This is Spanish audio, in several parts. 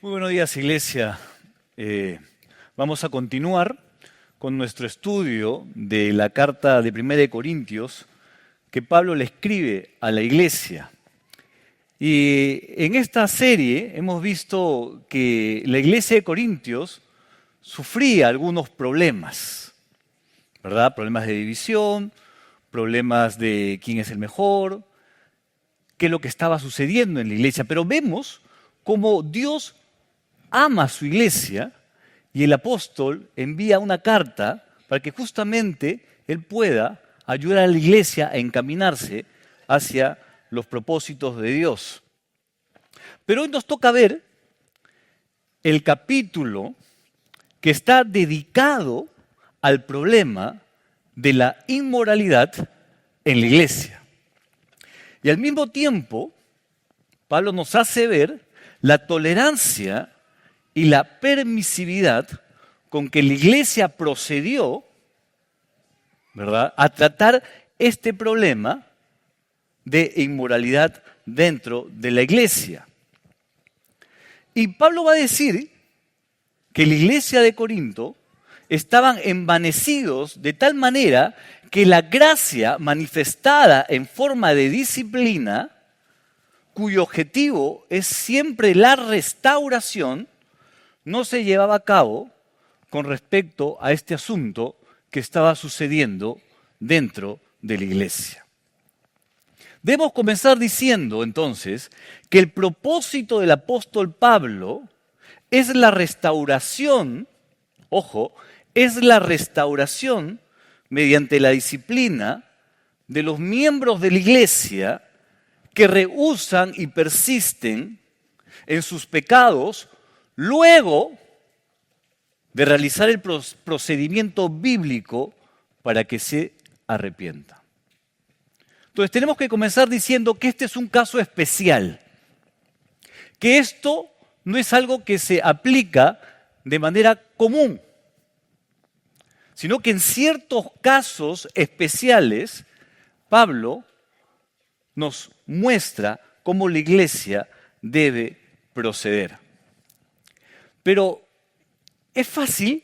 Muy buenos días, Iglesia. Vamos a continuar con nuestro estudio de la carta de 1 Corintios que Pablo le escribe a la Iglesia. Y en esta serie hemos visto que la Iglesia de Corintios sufría algunos problemas, ¿verdad? Problemas de división, problemas de quién es el mejor, qué es lo que estaba sucediendo en la Iglesia. Pero vemos cómo Dios ama a su iglesia y el apóstol envía una carta para que justamente él pueda ayudar a la iglesia a encaminarse hacia los propósitos de Dios. Pero hoy nos toca ver el capítulo que está dedicado al problema de la inmoralidad en la iglesia. Y al mismo tiempo, Pablo nos hace ver la tolerancia y la permisividad con que la iglesia procedió, ¿verdad?, a tratar este problema de inmoralidad dentro de la iglesia. Y Pablo va a decir que la iglesia de Corinto estaban envanecidos de tal manera que la gracia manifestada en forma de disciplina, cuyo objetivo es siempre la restauración, no se llevaba a cabo con respecto a este asunto que estaba sucediendo dentro de la iglesia. Debemos comenzar diciendo entonces que el propósito del apóstol Pablo es la restauración, ojo, es la restauración mediante la disciplina de los miembros de la iglesia que rehúsan y persisten en sus pecados luego de realizar el procedimiento bíblico para que se arrepienta. Entonces tenemos que comenzar diciendo que este es un caso especial, que esto no es algo que se aplica de manera común, sino que en ciertos casos especiales Pablo nos muestra cómo la iglesia debe proceder. Pero es fácil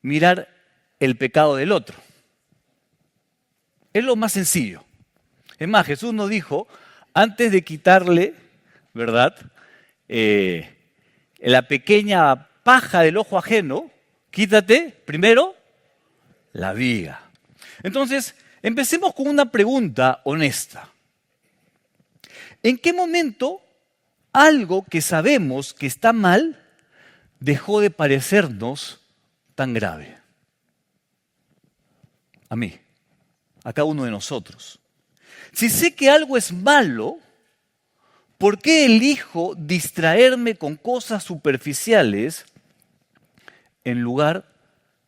mirar el pecado del otro. Es lo más sencillo. Es más, Jesús nos dijo, antes de quitarle, ¿verdad?, la pequeña paja del ojo ajeno, quítate primero la viga. Entonces, empecemos con una pregunta honesta. ¿En qué momento algo que sabemos que está mal dejó de parecernos tan grave? A mí, a cada uno de nosotros. Si sé que algo es malo, ¿por qué elijo distraerme con cosas superficiales en lugar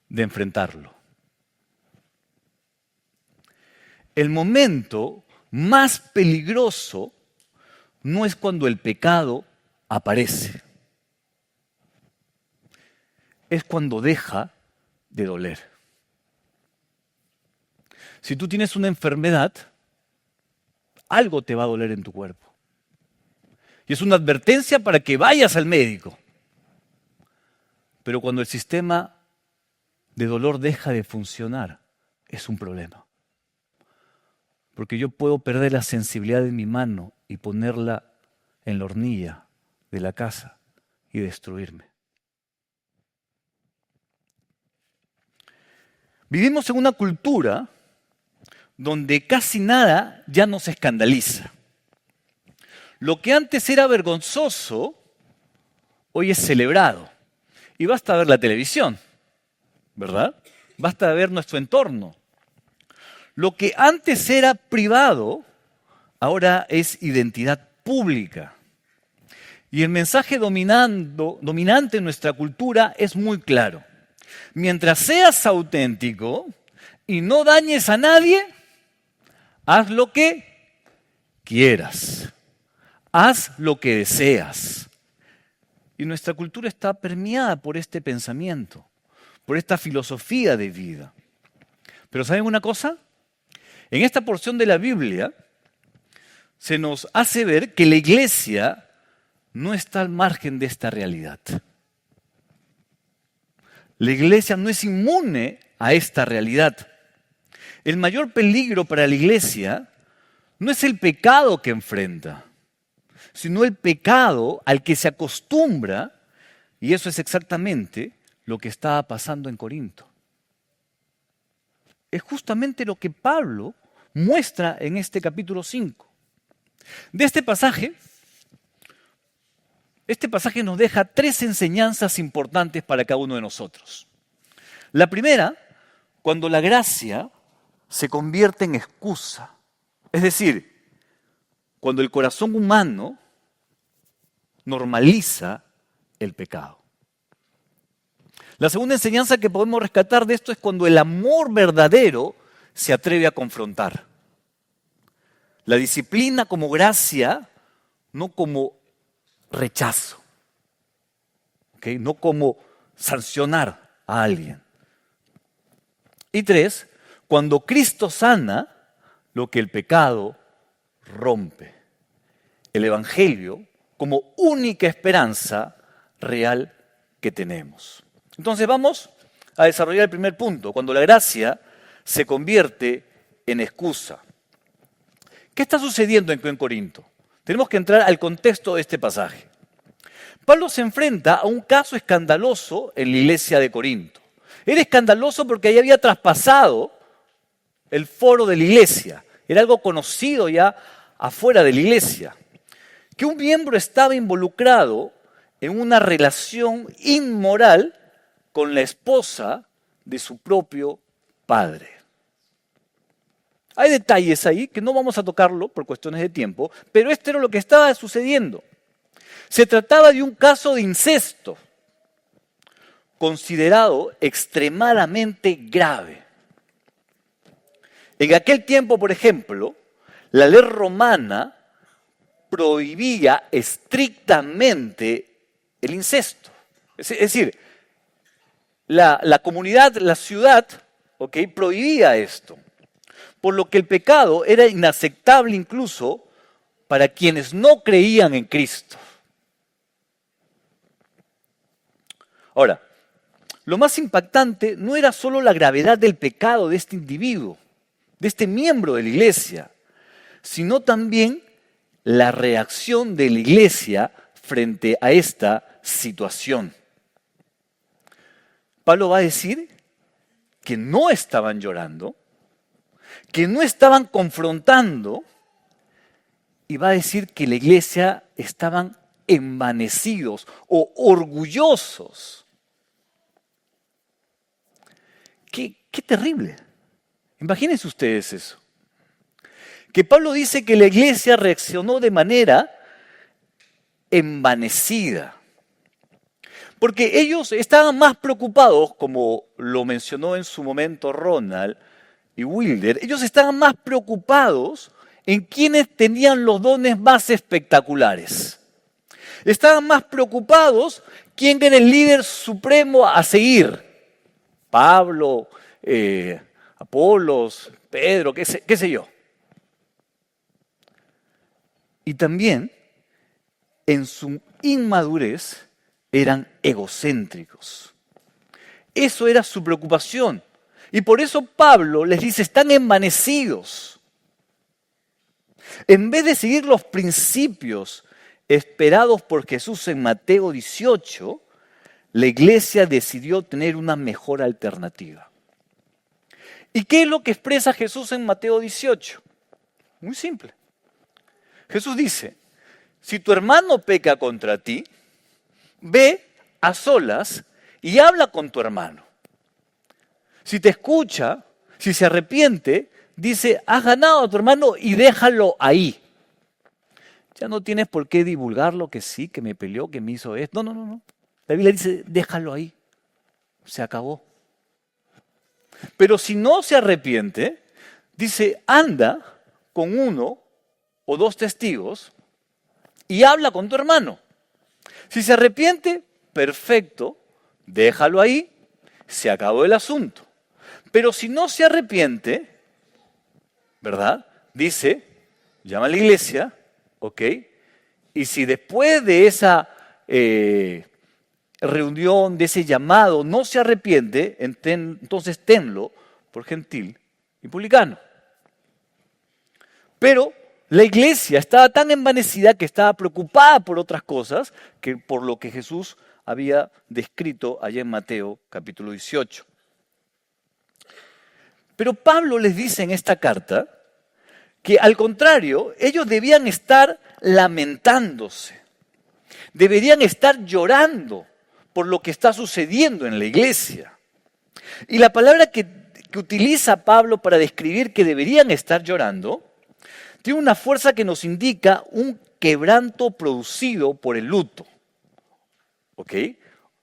de enfrentarlo? El momento más peligroso no es cuando el pecado aparece. Es cuando deja de doler. Si tú tienes una enfermedad, algo te va a doler en tu cuerpo. Y es una advertencia para que vayas al médico. Pero cuando el sistema de dolor deja de funcionar, es un problema. Porque yo puedo perder la sensibilidad de mi mano y ponerla en la hornilla de la casa y destruirme. Vivimos en una cultura donde casi nada ya nos escandaliza. Lo que antes era vergonzoso, hoy es celebrado. Y basta ver la televisión, ¿verdad? Basta ver nuestro entorno. Lo que antes era privado, ahora es identidad pública. Y el mensaje dominante en nuestra cultura es muy claro. Mientras seas auténtico y no dañes a nadie, haz lo que quieras. Haz lo que deseas. Y nuestra cultura está permeada por este pensamiento, por esta filosofía de vida. Pero ¿saben una cosa? En esta porción de la Biblia se nos hace ver que la iglesia no está al margen de esta realidad. La iglesia no es inmune a esta realidad. El mayor peligro para la iglesia no es el pecado que enfrenta, sino el pecado al que se acostumbra, y eso es exactamente lo que estaba pasando en Corinto. Es justamente lo que Pablo muestra en este capítulo 5. De este pasaje nos deja 3 enseñanzas importantes para cada uno de nosotros. La primera, cuando la gracia se convierte en excusa. Es decir, cuando el corazón humano normaliza el pecado. La segunda enseñanza que podemos rescatar de esto es cuando el amor verdadero se atreve a confrontar. La disciplina como gracia, no como rechazo, ¿okay? No como sancionar a alguien. Y 3, cuando Cristo sana lo que el pecado rompe. El Evangelio como única esperanza real que tenemos. Entonces vamos a desarrollar el primer punto, cuando la gracia se convierte en excusa. ¿Qué está sucediendo en Corinto? Tenemos que entrar al contexto de este pasaje. Pablo se enfrenta a un caso escandaloso en la iglesia de Corinto. Era escandaloso porque ahí había traspasado el foro de la iglesia. Era algo conocido ya afuera de la iglesia. Que un miembro estaba involucrado en una relación inmoral con la esposa de su propio padre. Hay detalles ahí que no vamos a tocarlo por cuestiones de tiempo, pero esto era lo que estaba sucediendo. Se trataba de un caso de incesto, considerado extremadamente grave. En aquel tiempo, por ejemplo, la ley romana prohibía estrictamente el incesto. Es decir, la comunidad, la ciudad, prohibía esto. Por lo que el pecado era inaceptable incluso para quienes no creían en Cristo. Ahora, lo más impactante no era solo la gravedad del pecado de este individuo, de este miembro de la iglesia, sino también la reacción de la iglesia frente a esta situación. Pablo va a decir que no estaban llorando, que no estaban confrontando, y va a decir que la iglesia estaban envanecidos o orgullosos. Qué terrible. Imagínense ustedes eso. Que Pablo dice que la iglesia reaccionó de manera envanecida. Porque ellos estaban más preocupados, como lo mencionó en su momento Ronald y Wilder, ellos estaban más preocupados en quienes tenían los dones más espectaculares. Estaban más preocupados quién era el líder supremo a seguir. Pablo, Apolos, Pedro, qué sé yo. Y también, en su inmadurez, eran egocéntricos. Eso era su preocupación. Y por eso Pablo les dice, están envanecidos. En vez de seguir los principios esperados por Jesús en Mateo 18, la iglesia decidió tener una mejor alternativa. ¿Y qué es lo que expresa Jesús en Mateo 18? Muy simple. Jesús dice, si tu hermano peca contra ti, ve a solas y habla con tu hermano. Si te escucha, si se arrepiente, dice, has ganado a tu hermano y déjalo ahí. Ya no tienes por qué divulgarlo, que sí, que me peleó, que me hizo esto. No. La Biblia dice, déjalo ahí. Se acabó. Pero si no se arrepiente, dice, anda con 1 o 2 testigos y habla con tu hermano. Si se arrepiente, perfecto, déjalo ahí, se acabó el asunto. Pero si no se arrepiente, ¿verdad? Dice, llama a la iglesia, Y si después de esa reunión, de ese llamado, no se arrepiente, entonces tenlo por gentil y publicano. Pero la iglesia estaba tan envanecida que estaba preocupada por otras cosas que por lo que Jesús había descrito allá en Mateo capítulo 18. Pero Pablo les dice en esta carta que al contrario, ellos debían estar lamentándose, deberían estar llorando por lo que está sucediendo en la iglesia. Y la palabra que utiliza Pablo para describir que deberían estar llorando tiene una fuerza que nos indica un quebranto producido por el luto. ¿Ok?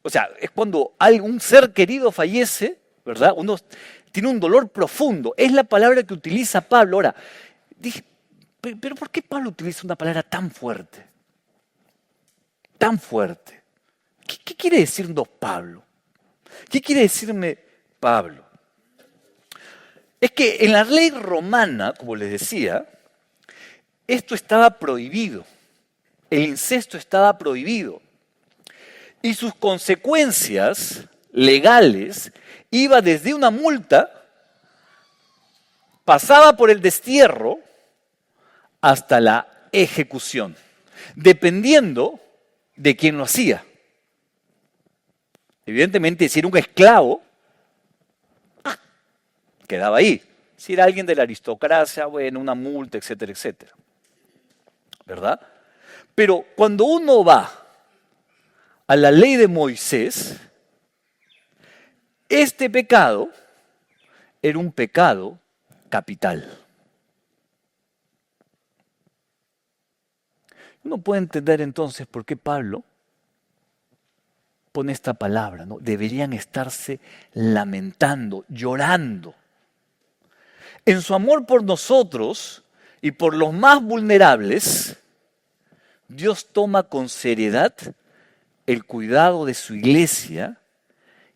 O sea, es cuando un ser querido fallece, ¿verdad? Uno tiene un dolor profundo. Es la palabra que utiliza Pablo. Ahora, dije, pero ¿por qué Pablo utiliza una palabra tan fuerte? Tan fuerte. ¿Qué quiere decirnos Pablo? ¿Qué quiere decirme Pablo? Es que en la ley romana, como les decía, esto estaba prohibido. El incesto estaba prohibido. Y sus consecuencias legales iba desde una multa, pasaba por el destierro, hasta la ejecución, dependiendo de quién lo hacía. Evidentemente, si era un esclavo, quedaba ahí. Si era alguien de la aristocracia, bueno, una multa, etcétera, etcétera. ¿Verdad? Pero cuando uno va a la ley de Moisés, este pecado era un pecado capital. Uno puede entender entonces por qué Pablo pone esta palabra, ¿no? Deberían estarse lamentando, llorando. En su amor por nosotros y por los más vulnerables, Dios toma con seriedad el cuidado de su iglesia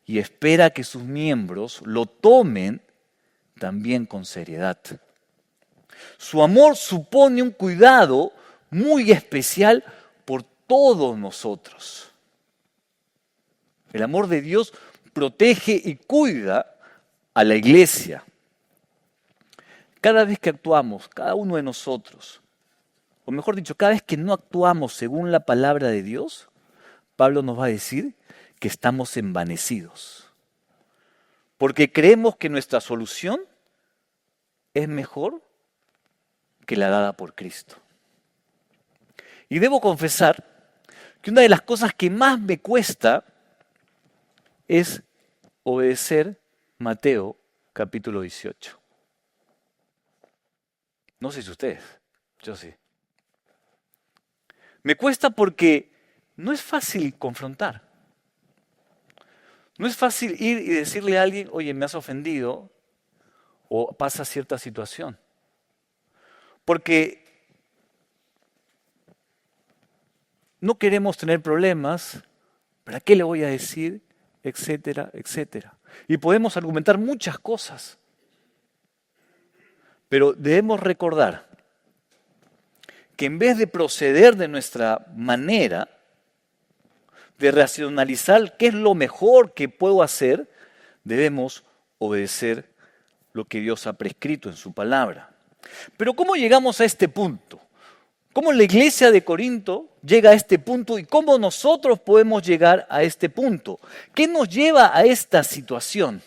y espera que sus miembros lo tomen también con seriedad. Su amor supone un cuidado muy especial por todos nosotros. El amor de Dios protege y cuida a la iglesia. Cada vez que actuamos, cada uno de nosotros, o mejor dicho, cada vez que no actuamos según la palabra de Dios, Pablo nos va a decir que estamos envanecidos. Porque creemos que nuestra solución es mejor que la dada por Cristo. Y debo confesar que una de las cosas que más me cuesta es obedecer Mateo capítulo 18. No sé si ustedes, yo sí. Me cuesta porque no es fácil confrontar. No es fácil ir y decirle a alguien, oye, me has ofendido o pasa cierta situación. Porque no queremos tener problemas, ¿para qué le voy a decir? Etcétera, etcétera. Y podemos argumentar muchas cosas. Pero debemos recordar que en vez de proceder de nuestra manera, de racionalizar qué es lo mejor que puedo hacer, debemos obedecer lo que Dios ha prescrito en su palabra. Pero ¿cómo llegamos a este punto? ¿Cómo la iglesia de Corinto llega a este punto y cómo nosotros podemos llegar a este punto? ¿Qué nos lleva a esta situación?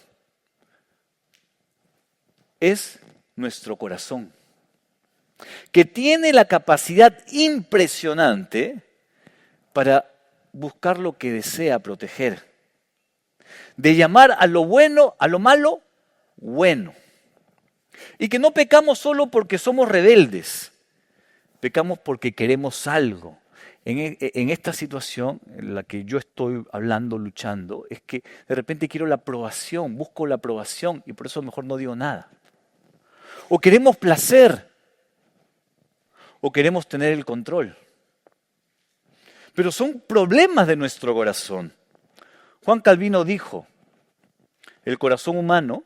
Es nuestro corazón, que tiene la capacidad impresionante para buscar lo que desea proteger, de llamar a lo bueno, a lo malo, bueno. Y que no pecamos solo porque somos rebeldes, pecamos porque queremos algo. En esta situación en la que yo estoy hablando, luchando, es que de repente quiero la aprobación, busco la aprobación y por eso mejor no digo nada. O queremos placer, o queremos tener el control. Pero son problemas de nuestro corazón. Juan Calvino dijo, el corazón humano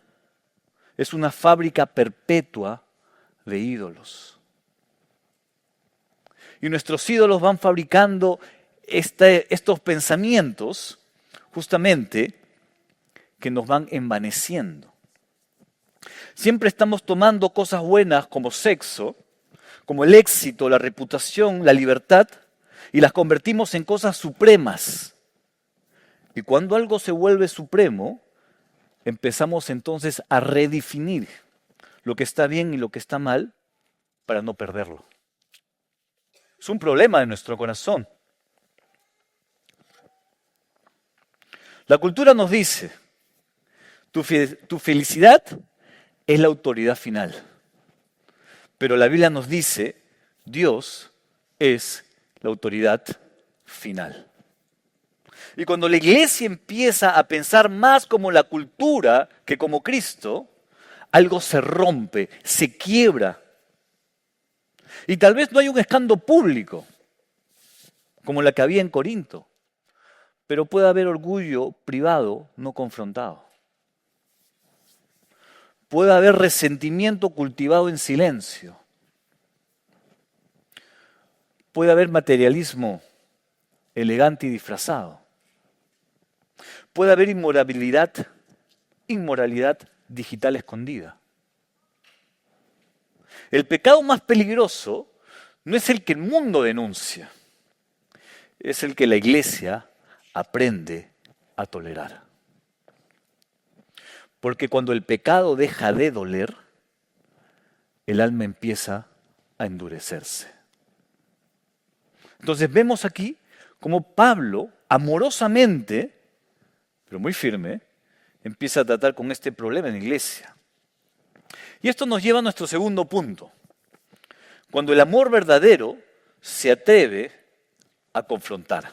es una fábrica perpetua de ídolos. Y nuestros ídolos van fabricando estos pensamientos justamente que nos van envaneciendo. Siempre estamos tomando cosas buenas como sexo, como el éxito, la reputación, la libertad, y las convertimos en cosas supremas. Y cuando algo se vuelve supremo, empezamos entonces a redefinir lo que está bien y lo que está mal para no perderlo. Es un problema de nuestro corazón. La cultura nos dice, tu felicidad es la autoridad final. Pero la Biblia nos dice, Dios es la autoridad final. Y cuando la iglesia empieza a pensar más como la cultura que como Cristo, algo se rompe, se quiebra. Y tal vez no hay un escándalo público, como la que había en Corinto, pero puede haber orgullo privado no confrontado. Puede haber resentimiento cultivado en silencio. Puede haber materialismo elegante y disfrazado. Puede haber inmoralidad digital escondida. El pecado más peligroso no es el que el mundo denuncia, es el que la iglesia aprende a tolerar. Porque cuando el pecado deja de doler, el alma empieza a endurecerse. Entonces vemos aquí cómo Pablo, amorosamente, pero muy firme, empieza a tratar con este problema en la iglesia. Y esto nos lleva a nuestro segundo punto. Cuando el amor verdadero se atreve a confrontar.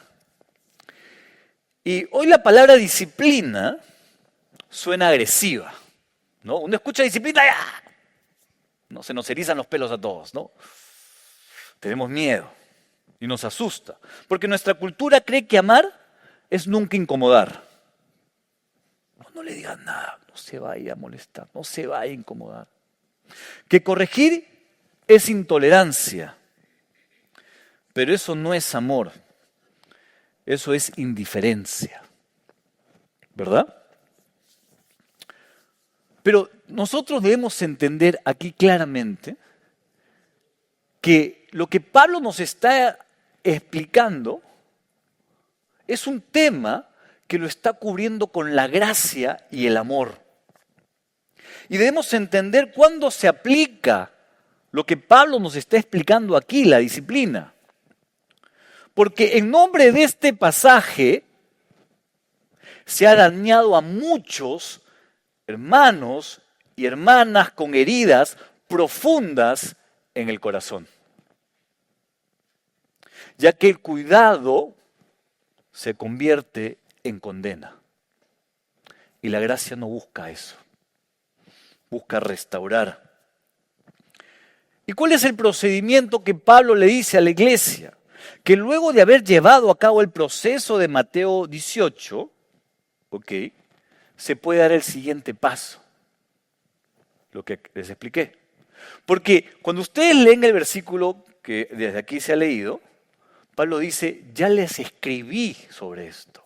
Y hoy la palabra disciplina suena agresiva, ¿no? Uno escucha disciplina, ¡ah! No, se nos erizan los pelos a todos, ¿no? Tenemos miedo y nos asusta, porque nuestra cultura cree que amar es nunca incomodar. No le digan nada, no se vaya a molestar, no se vaya a incomodar. Que corregir es intolerancia, pero eso no es amor, eso es indiferencia, ¿verdad? Pero nosotros debemos entender aquí claramente que lo que Pablo nos está explicando es un tema que lo está cubriendo con la gracia y el amor. Y debemos entender cuándo se aplica lo que Pablo nos está explicando aquí, la disciplina. Porque en nombre de este pasaje se ha dañado a muchos hermanos y hermanas con heridas profundas en el corazón. Ya que el cuidado se convierte en condena. Y la gracia no busca eso. Busca restaurar. ¿Y cuál es el procedimiento que Pablo le dice a la iglesia? Que luego de haber llevado a cabo el proceso de Mateo 18, se puede dar el siguiente paso. Lo que les expliqué. Porque cuando ustedes leen el versículo que desde aquí se ha leído, Pablo dice, ya les escribí sobre esto.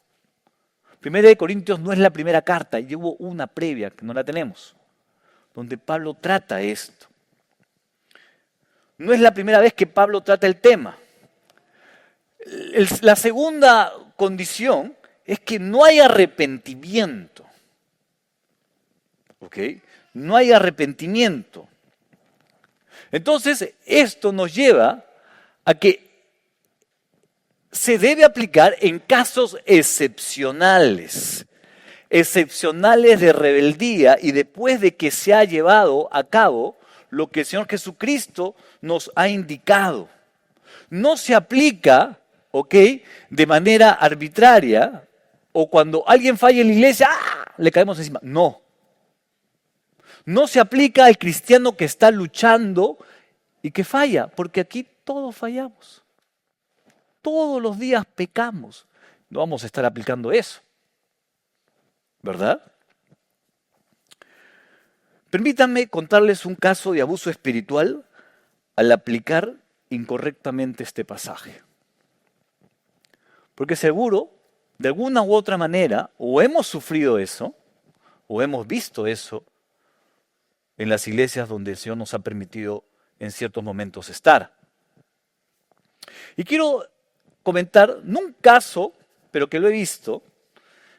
Primera de Corintios no es la primera carta, y hubo una previa que no la tenemos, donde Pablo trata esto. No es la primera vez que Pablo trata el tema. La segunda condición es que no hay arrepentimiento. No hay arrepentimiento. Entonces, esto nos lleva a que se debe aplicar en casos excepcionales de rebeldía y después de que se ha llevado a cabo lo que el Señor Jesucristo nos ha indicado. No se aplica, de manera arbitraria o cuando alguien falla en la iglesia, le caemos encima. No. No se aplica al cristiano que está luchando y que falla, porque aquí todos fallamos. Todos los días pecamos. No vamos a estar aplicando eso. ¿Verdad? Permítanme contarles un caso de abuso espiritual al aplicar incorrectamente este pasaje. Porque seguro, de alguna u otra manera, o hemos sufrido eso, o hemos visto eso en las iglesias donde el Señor nos ha permitido en ciertos momentos estar. Y quiero comentar, no un caso, pero que lo he visto,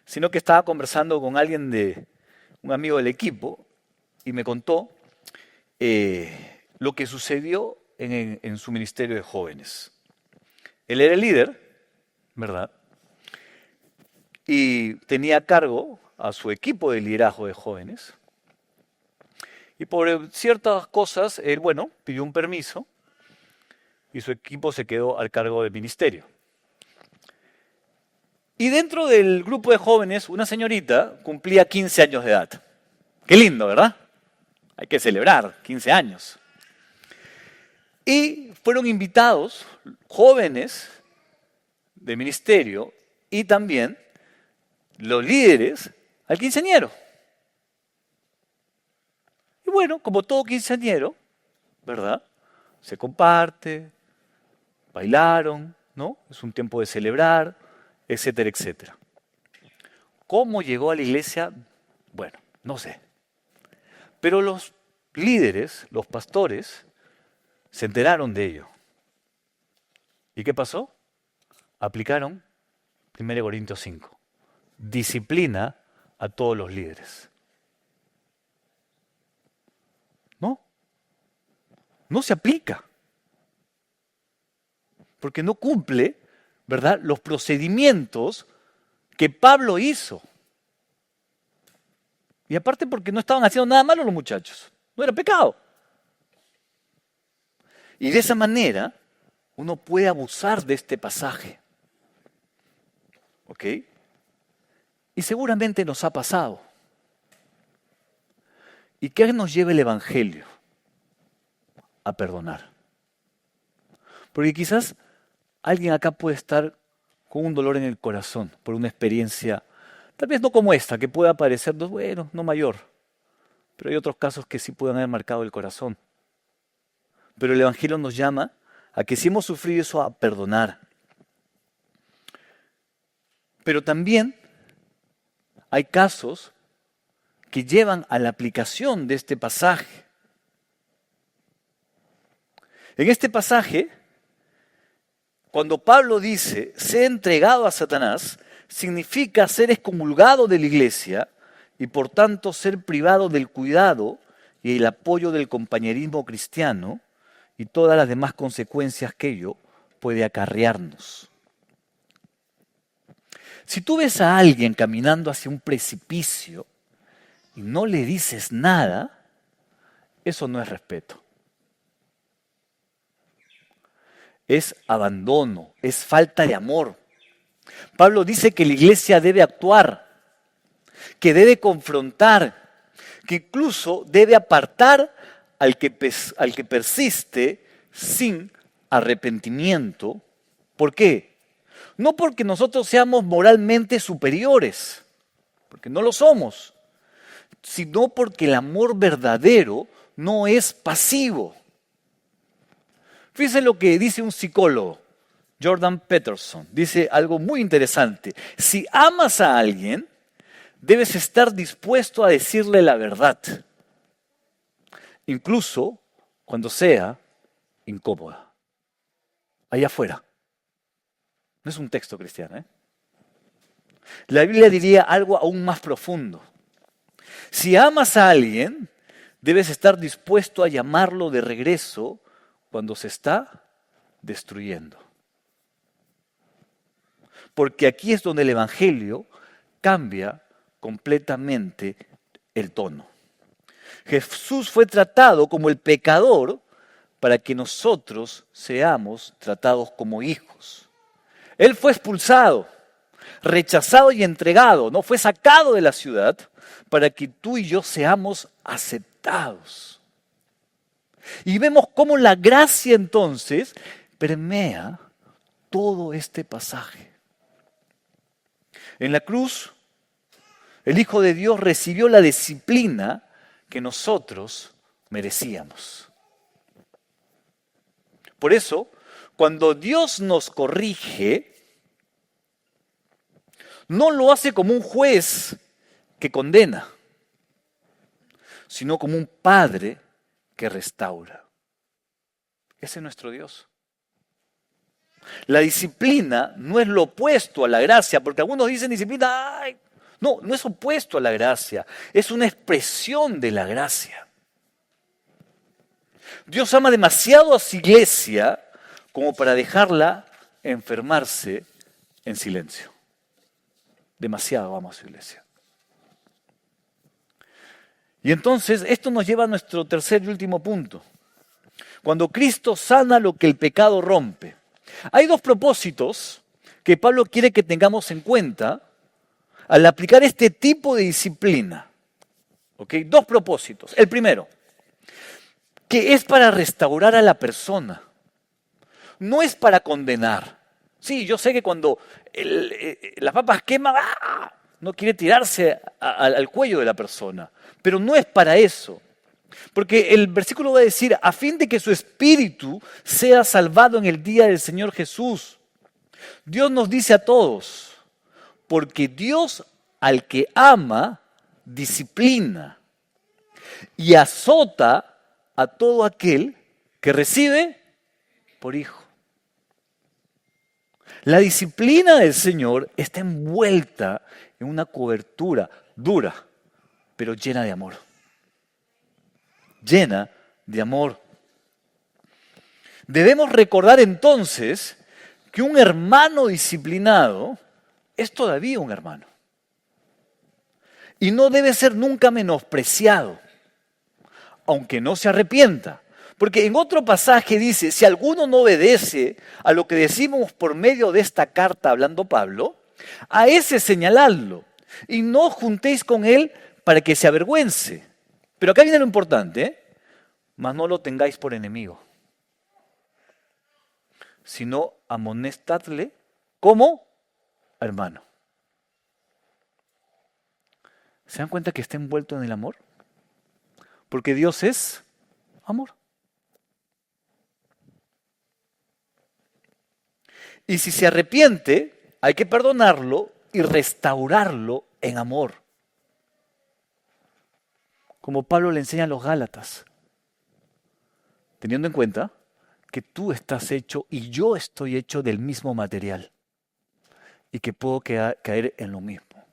sino que estaba conversando con un amigo del equipo, y me contó lo que sucedió en su ministerio de jóvenes. Él era el líder, ¿verdad? Y tenía a cargo a su equipo de liderazgo de jóvenes. Y por ciertas cosas, él, pidió un permiso y su equipo se quedó al cargo del ministerio. Y dentro del grupo de jóvenes, una señorita cumplía 15 años de edad. Qué lindo, ¿verdad? Hay que celebrar 15 años. Y fueron invitados jóvenes del ministerio y también los líderes al quinceañero. Y bueno, como todo quinceañero, ¿verdad? Se comparte, bailaron, ¿no? Es un tiempo de celebrar, etcétera, etcétera. ¿Cómo llegó a la iglesia? Bueno, no sé. Pero los líderes, los pastores, se enteraron de ello. ¿Y qué pasó? Aplicaron 1 Corintios 5. Disciplina a todos los líderes. No se aplica. Porque no cumple, ¿verdad?, los procedimientos que Pablo hizo. Y aparte porque no estaban haciendo nada malo los muchachos. No era pecado. Y de esa manera uno puede abusar de este pasaje. ¿Ok? Y seguramente nos ha pasado. ¿Y qué nos lleva el Evangelio? A perdonar. Porque quizás alguien acá puede estar con un dolor en el corazón por una experiencia, tal vez no como esta, que pueda parecer, bueno, no mayor, pero hay otros casos que sí pueden haber marcado el corazón. Pero el Evangelio nos llama a que si hemos sufrido eso, a perdonar. Pero también hay casos que llevan a la aplicación de este pasaje. En este pasaje, cuando Pablo dice, ser entregado a Satanás, significa ser excomulgado de la iglesia y por tanto ser privado del cuidado y el apoyo del compañerismo cristiano y todas las demás consecuencias que ello puede acarrearnos. Si tú ves a alguien caminando hacia un precipicio y no le dices nada, eso no es respeto. Es abandono, es falta de amor. Pablo dice que la iglesia debe actuar, que debe confrontar, que incluso debe apartar al que persiste sin arrepentimiento. ¿Por qué? No porque nosotros seamos moralmente superiores, porque no lo somos, sino porque el amor verdadero no es pasivo. Fíjense lo que dice un psicólogo, Jordan Peterson. Dice algo muy interesante. Si amas a alguien, debes estar dispuesto a decirle la verdad, incluso cuando sea incómoda. Allá afuera. No es un texto cristiano, ¿eh? La Biblia diría algo aún más profundo. Si amas a alguien, debes estar dispuesto a llamarlo de regreso cuando se está destruyendo. Porque aquí es donde el Evangelio cambia completamente el tono. Jesús fue tratado como el pecador para que nosotros seamos tratados como hijos. Él fue expulsado, rechazado y entregado, no fue sacado de la ciudad para que tú y yo seamos aceptados. Y vemos cómo la gracia entonces permea todo este pasaje. En la cruz, el Hijo de Dios recibió la disciplina que nosotros merecíamos. Por eso, cuando Dios nos corrige, no lo hace como un juez que condena, sino como un padre que restaura. Ese es nuestro Dios. La disciplina no es lo opuesto a la gracia, porque algunos dicen disciplina, ¡ay! No, no es opuesto a la gracia, es una expresión de la gracia. Dios ama demasiado a su iglesia como para dejarla enfermarse en silencio. Demasiado ama a su iglesia. Y entonces esto nos lleva a nuestro tercer y último punto. Cuando Cristo sana lo que el pecado rompe. Hay dos propósitos que Pablo quiere que tengamos en cuenta al aplicar este tipo de disciplina. ¿Ok? Dos propósitos. El primero, que es para restaurar a la persona. No es para condenar. Sí, yo sé que cuando las papas queman, ¡ah!, no quiere tirarse al cuello de la persona. Pero no es para eso. Porque el versículo va a decir, a fin de que su espíritu sea salvado en el día del Señor Jesús. Dios nos dice a todos, porque Dios al que ama, disciplina y azota a todo aquel que recibe por hijo. La disciplina del Señor está envuelta en una cobertura dura, pero llena de amor. Llena de amor. Debemos recordar entonces que un hermano disciplinado es todavía un hermano. Y no debe ser nunca menospreciado, aunque no se arrepienta. Porque en otro pasaje dice, si alguno no obedece a lo que decimos por medio de esta carta, hablando Pablo, a ese señaladlo y no juntéis con él para que se avergüence. Pero acá viene lo importante, ¿eh? Mas no lo tengáis por enemigo, sino amonestadle como hermano. ¿Se dan cuenta que está envuelto en el amor? Porque Dios es amor. Y si se arrepiente, hay que perdonarlo y restaurarlo en amor. Como Pablo le enseña a los Gálatas, teniendo en cuenta que tú estás hecho y yo estoy hecho del mismo material y que puedo caer en lo mismo.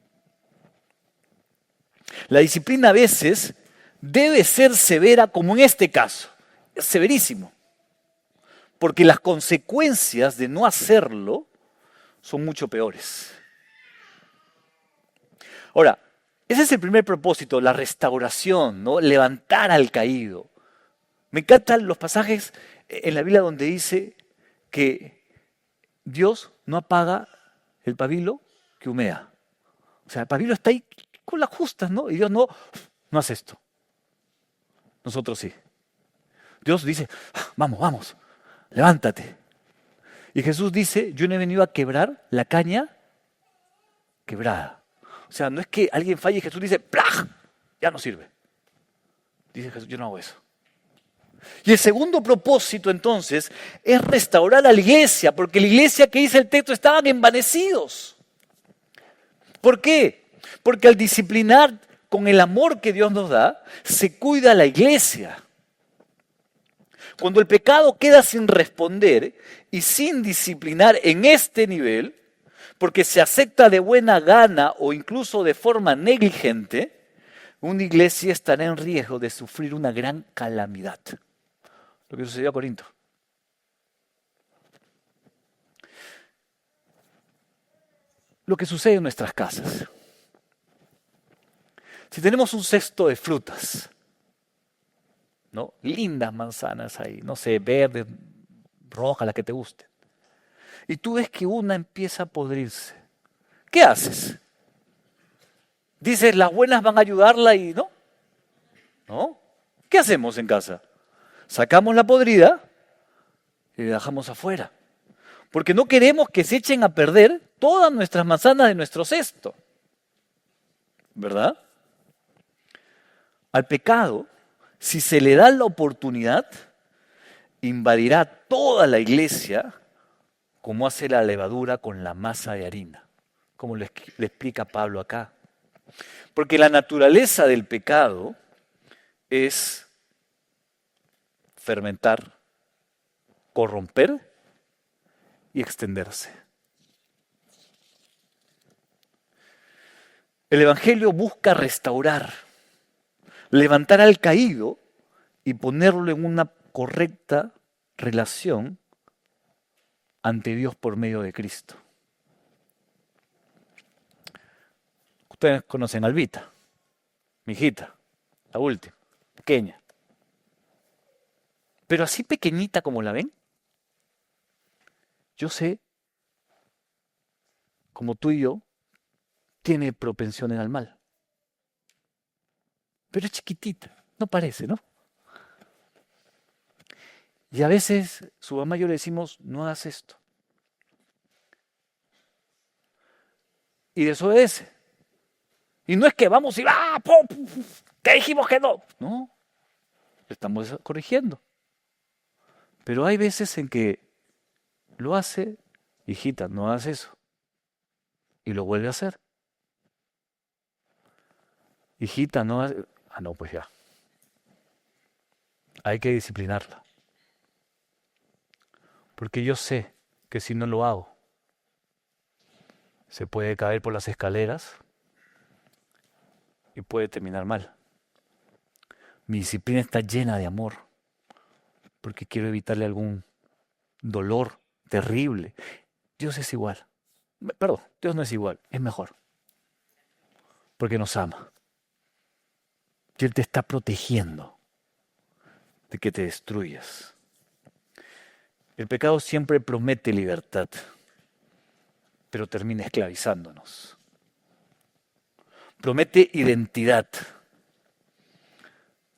La disciplina a veces debe ser severa, como en este caso. Es severísimo. Porque las consecuencias de no hacerlo son mucho peores. Ahora, ese es el primer propósito, la restauración, ¿no? Levantar al caído. Me encantan los pasajes en la Biblia donde dice que Dios no apaga el pabilo que humea. O sea, el pabilo está ahí con las justas, ¿no? Y Dios no hace esto. Nosotros sí. Dios dice, vamos, levántate. Y Jesús dice, yo no he venido a quebrar la caña quebrada. O sea, no es que alguien falle y Jesús dice, ¡plaj!, ya no sirve. Dice Jesús, yo no hago eso. Y el segundo propósito entonces es restaurar a la iglesia, porque la iglesia, que dice el texto, estaban envanecidos. ¿Por qué? Porque al disciplinar con el amor que Dios nos da, se cuida a la iglesia. Cuando el pecado queda sin responder y sin disciplinar en este nivel, porque se acepta de buena gana o incluso de forma negligente, una iglesia estará en riesgo de sufrir una gran calamidad. Lo que sucedió a Corinto. Lo que sucede en nuestras casas. Si tenemos un cesto de frutas, ¿no? Lindas manzanas ahí, no sé, verdes, rojas, las que te gusten. Y tú ves que una empieza a podrirse. ¿Qué haces? Dices, las buenas van a ayudarla y no. ¿No? ¿Qué hacemos en casa? Sacamos la podrida y la dejamos afuera. Porque no queremos que se echen a perder todas nuestras manzanas de nuestro cesto. ¿Verdad? Al pecado, si se le da la oportunidad, invadirá toda la iglesia como hace la levadura con la masa de harina, como le explica Pablo acá. Porque la naturaleza del pecado es fermentar, corromper y extenderse. El Evangelio busca restaurar, levantar al caído y ponerlo en una correcta relación ante Dios por medio de Cristo. Ustedes conocen a Albita, mi hijita, la última, pequeña. Pero así pequeñita como la ven, yo sé, como tú y yo, tiene propensiones al mal. Pero es chiquitita, no parece, ¿no? Y a veces su mamá y yo le decimos, no hagas esto. Y desobedece. Y no es que vamos y ¡ah! ¡Pum! ¿Qué dijimos que no? No, le estamos corrigiendo. Pero hay veces en que lo hace, hijita, no hagas eso. Y lo vuelve a hacer. Hijita, no hagas... Ah, no, pues ya. Hay que disciplinarla. Porque yo sé que si no lo hago, se puede caer por las escaleras y puede terminar mal. Mi disciplina está llena de amor, porque quiero evitarle algún dolor terrible. Dios es igual. Perdón, Dios no es igual, es mejor. Porque nos ama. Y Él te está protegiendo de que te destruyas. El pecado siempre promete libertad, pero termina esclavizándonos. Promete identidad,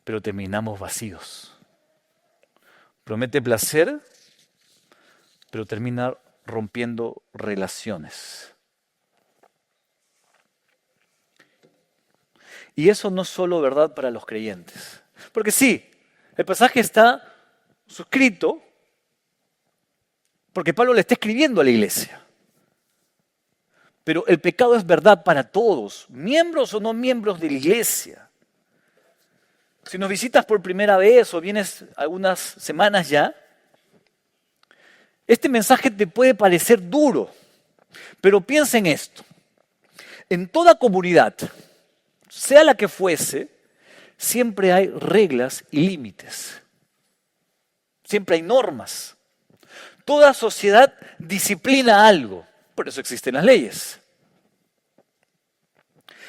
pero terminamos vacíos. Promete placer, pero termina rompiendo relaciones. Y eso no es solo verdad para los creyentes. Porque sí, el pasaje está suscrito porque Pablo le está escribiendo a la iglesia. Pero el pecado es verdad para todos, miembros o no miembros de la iglesia. Si nos visitas por primera vez o vienes algunas semanas ya, este mensaje te puede parecer duro, pero piensa en esto. En toda comunidad, sea la que fuese, siempre hay reglas y límites. Siempre hay normas. Toda sociedad disciplina algo, por eso existen las leyes.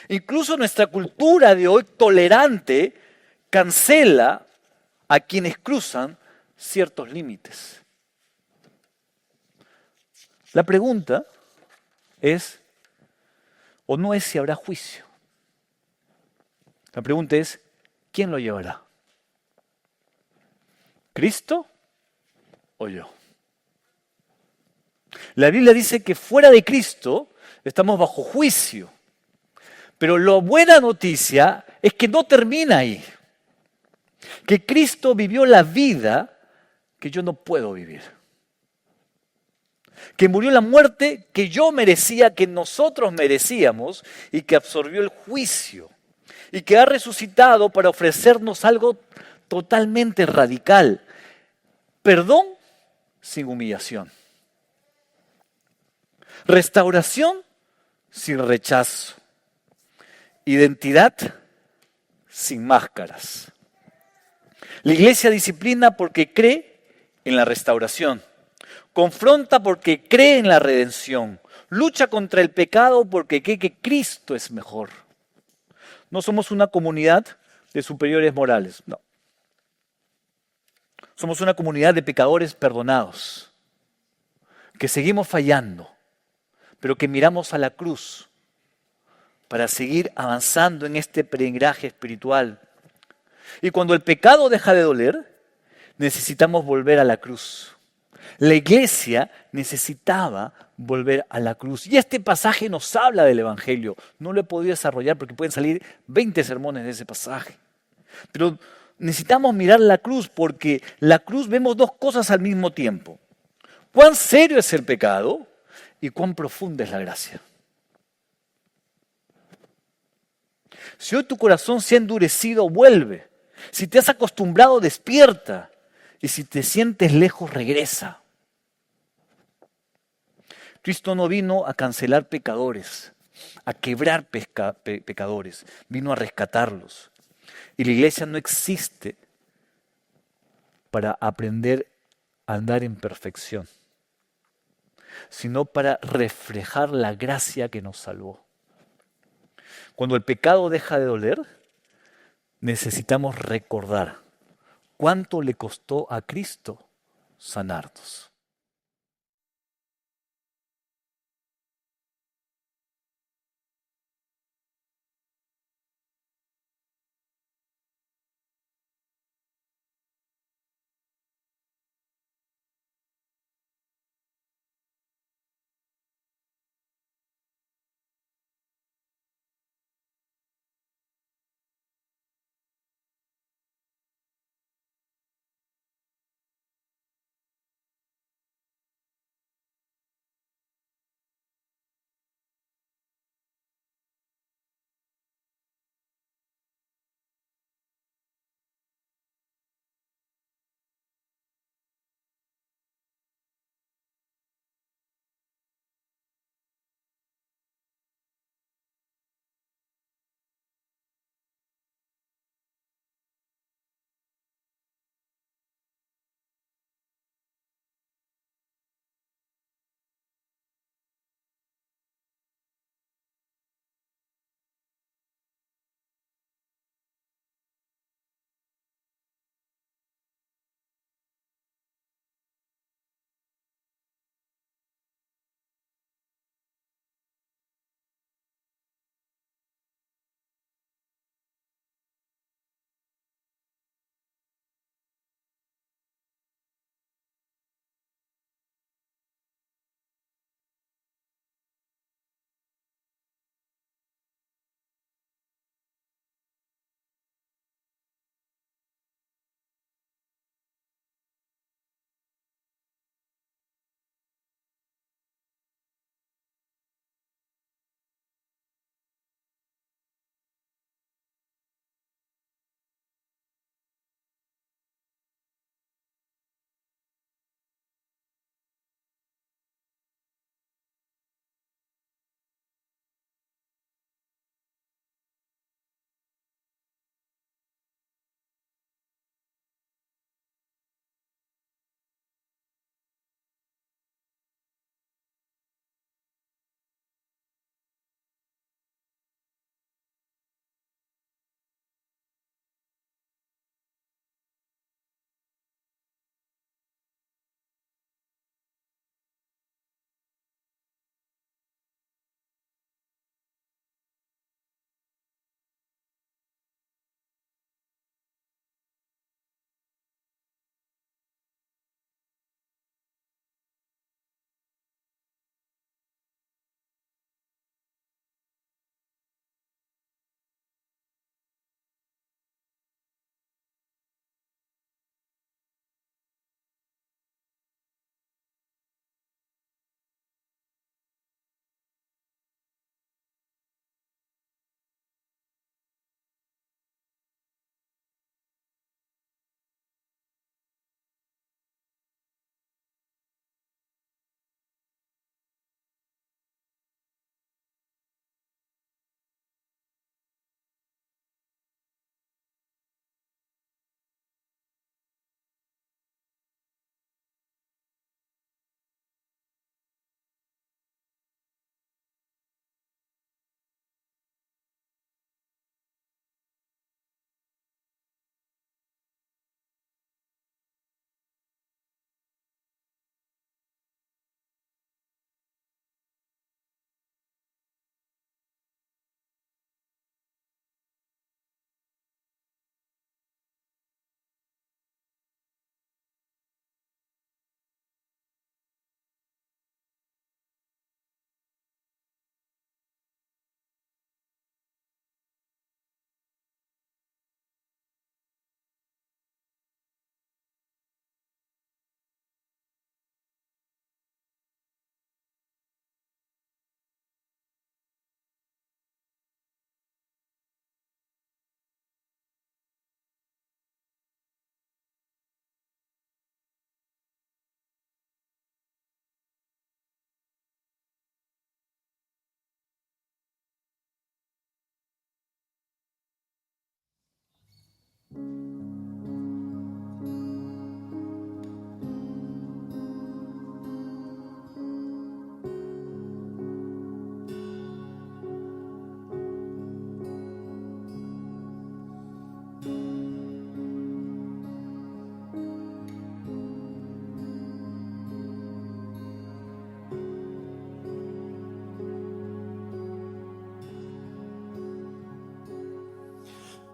Incluso nuestra cultura de hoy tolerante cancela a quienes cruzan ciertos límites. La pregunta es, o no es si habrá juicio. La pregunta es, ¿quién lo llevará? ¿Cristo o yo? La Biblia dice que fuera de Cristo estamos bajo juicio. Pero la buena noticia es que no termina ahí. Que Cristo vivió la vida que yo no puedo vivir. Que murió la muerte que yo merecía, que nosotros merecíamos, y que absorbió el juicio. Y que ha resucitado para ofrecernos algo totalmente radical. Perdón sin humillación. Restauración sin rechazo. Identidad sin máscaras. La iglesia disciplina porque cree en la restauración. Confronta porque cree en la redención. Lucha contra el pecado porque cree que Cristo es mejor. No somos una comunidad de superiores morales, no. Somos una comunidad de pecadores perdonados, que seguimos fallando, pero que miramos a la cruz para seguir avanzando en este peregrinaje espiritual. Y cuando el pecado deja de doler, necesitamos volver a la cruz. La iglesia necesitaba volver a la cruz. Y este pasaje nos habla del Evangelio. No lo he podido desarrollar porque pueden salir 20 sermones de ese pasaje. Pero necesitamos mirar la cruz porque la cruz vemos dos cosas al mismo tiempo. Cuán serio es el pecado y cuán profunda es la gracia. Si hoy tu corazón se ha endurecido, vuelve. Si te has acostumbrado, despierta. Y si te sientes lejos, regresa. Cristo no vino a cancelar pecadores, a quebrar pecadores, vino a rescatarlos. Y la iglesia no existe para aprender a andar en perfección, sino para reflejar la gracia que nos salvó. Cuando el pecado deja de doler, necesitamos recordar cuánto le costó a Cristo sanarnos.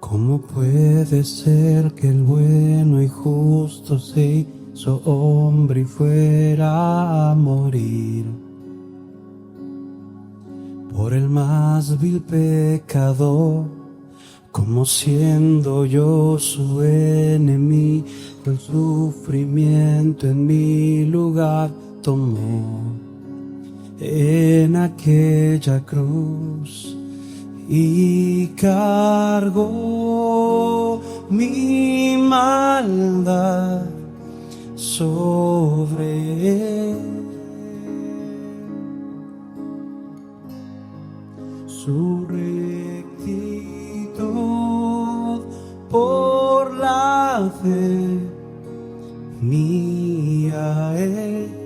¿Cómo puede ser que el bueno y justo se hizo hombre y fuera a morir por el más vil pecador? Como siendo yo su enemigo, el sufrimiento en mi lugar tomó en aquella cruz y cargó mi maldad sobre él. Su rectitud por la fe mía es.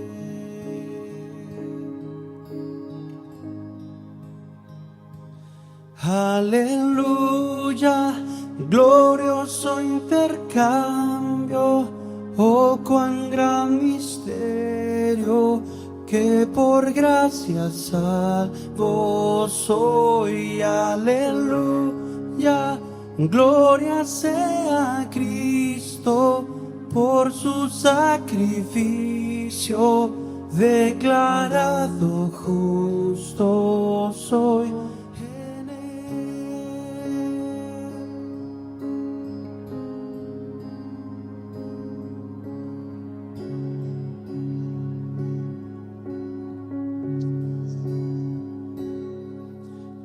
Aleluya, glorioso intercambio, oh cuán gran misterio, que por gracia salvo soy. Aleluya, gloria sea a Cristo, por su sacrificio, declarado justo soy.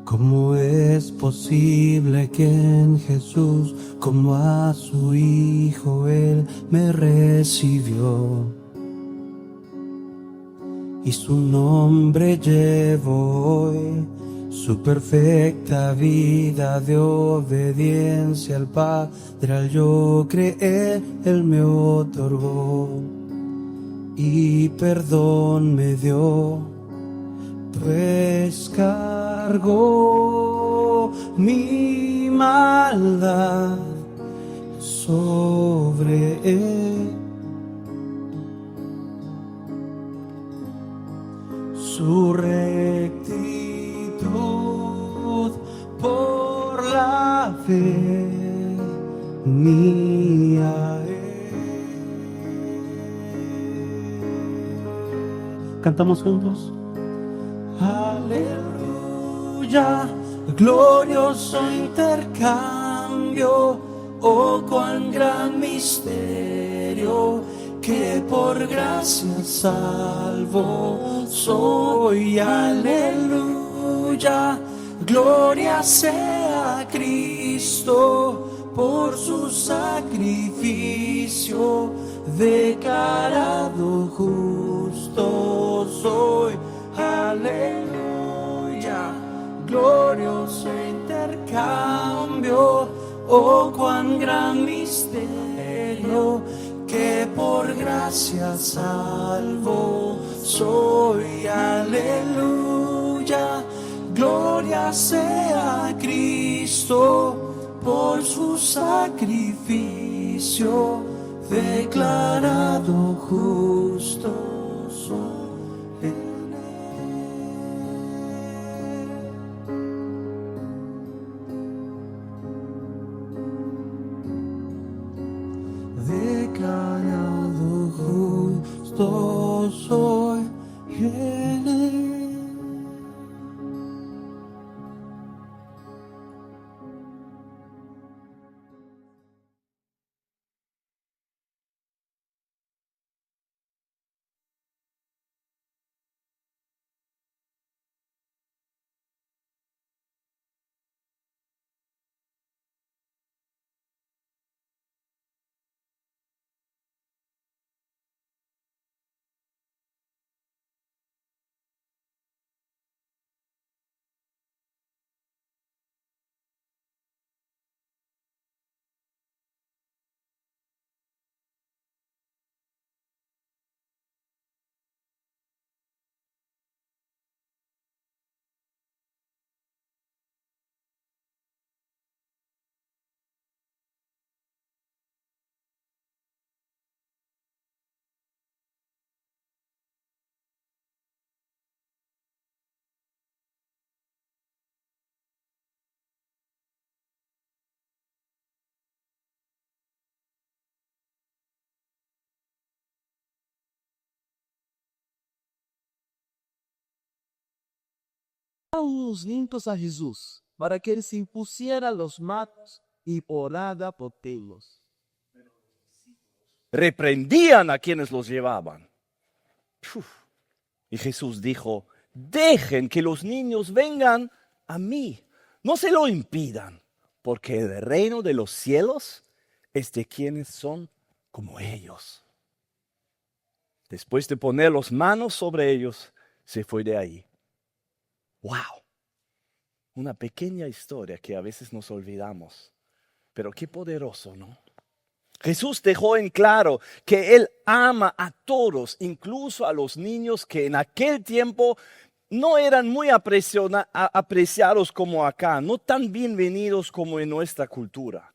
¿Cómo es posible que en Jesús, como a su Hijo, Él me recibió? Y su nombre llevo hoy, su perfecta vida de obediencia al Padre, al yo creer, Él me otorgó y perdón me dio. Pues cargó mi maldad sobre él. Su rectitud por la fe mía es. ¿Cantamos juntos? Aleluya, glorioso intercambio, oh cuán gran misterio, que por gracia salvo soy. Aleluya, gloria sea a Cristo, por su sacrificio, declarado justo soy. Aleluya, glorioso intercambio, oh cuán gran misterio, que por gracia salvo soy. Aleluya, gloria sea a Cristo, por su sacrificio, declarado justo soy. Declarado justo soy en él. Los niños a Jesús para que él se impusiera los manos y orara por ellos. Reprendían a quienes los llevaban. Uf. Y Jesús dijo, dejen que los niños vengan a mí, no se lo impidan, porque el reino de los cielos es de quienes son como ellos. Después de poner las manos sobre ellos, se fue de ahí. ¡Wow! Una pequeña historia que a veces nos olvidamos, pero qué poderoso, ¿no? Jesús dejó en claro que Él ama a todos, incluso a los niños que en aquel tiempo no eran muy apreciados como acá, no tan bienvenidos como en nuestra cultura.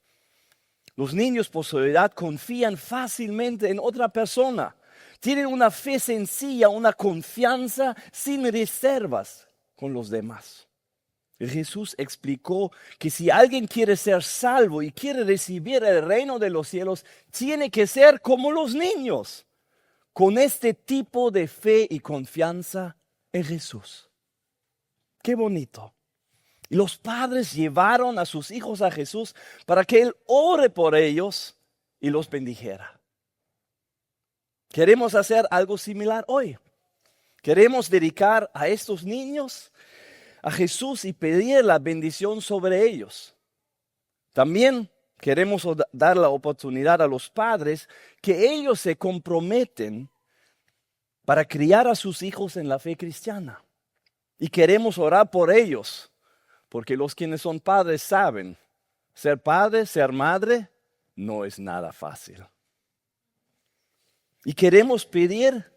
Los niños por su edad confían fácilmente en otra persona, tienen una fe sencilla, una confianza sin reservas con los demás. Y Jesús explicó que si alguien quiere ser salvo y quiere recibir el reino de los cielos, tiene que ser como los niños, con este tipo de fe y confianza en Jesús. Qué bonito. Y los padres llevaron a sus hijos a Jesús para que Él ore por ellos y los bendijera. Queremos hacer algo similar hoy. Queremos dedicar a estos niños a Jesús y pedir la bendición sobre ellos. También queremos dar la oportunidad a los padres que ellos se comprometen para criar a sus hijos en la fe cristiana. Y queremos orar por ellos, porque los quienes son padres saben, ser padre, ser madre, no es nada fácil. Y queremos pedir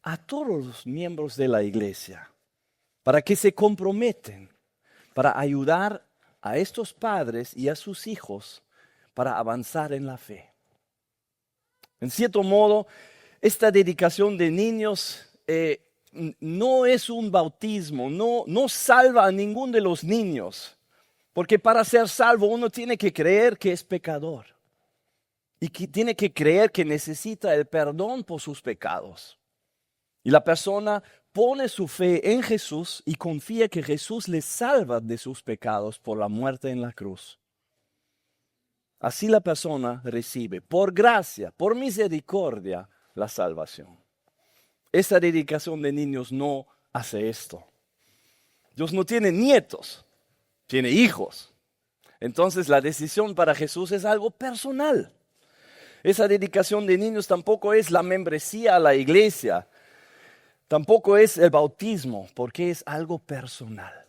a todos los miembros de la iglesia para que se comprometen, para ayudar a estos padres y a sus hijos para avanzar en la fe. En cierto modo, esta dedicación de niños no es un bautismo, no salva a ninguno de los niños, porque para ser salvo uno tiene que creer que es pecador y que tiene que creer que necesita el perdón por sus pecados. Y la persona pone su fe en Jesús y confía que Jesús le salva de sus pecados por la muerte en la cruz. Así la persona recibe por gracia, por misericordia, la salvación. Esta dedicación de niños no hace esto. Dios no tiene nietos, tiene hijos. Entonces la decisión para Jesús es algo personal. Esa dedicación de niños tampoco es la membresía a la iglesia. Tampoco es el bautismo, porque es algo personal.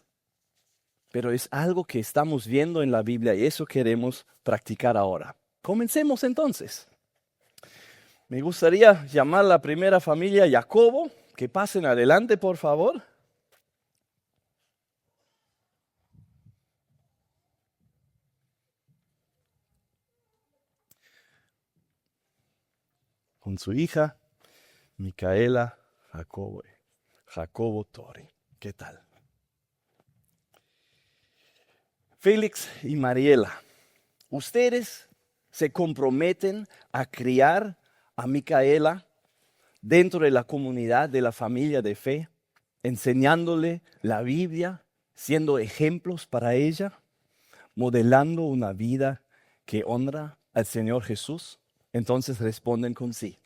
Pero es algo que estamos viendo en la Biblia y eso queremos practicar ahora. Comencemos entonces. Me gustaría llamar a la primera familia Jacobo. Que pasen adelante, por favor. Con su hija, Micaela Jacobo Tori. ¿Qué tal? Félix y Mariela, ustedes se comprometen a criar a Micaela dentro de la comunidad de la familia de fe, enseñándole la Biblia, siendo ejemplos para ella, modelando una vida que honra al Señor Jesús. Entonces responden con sí.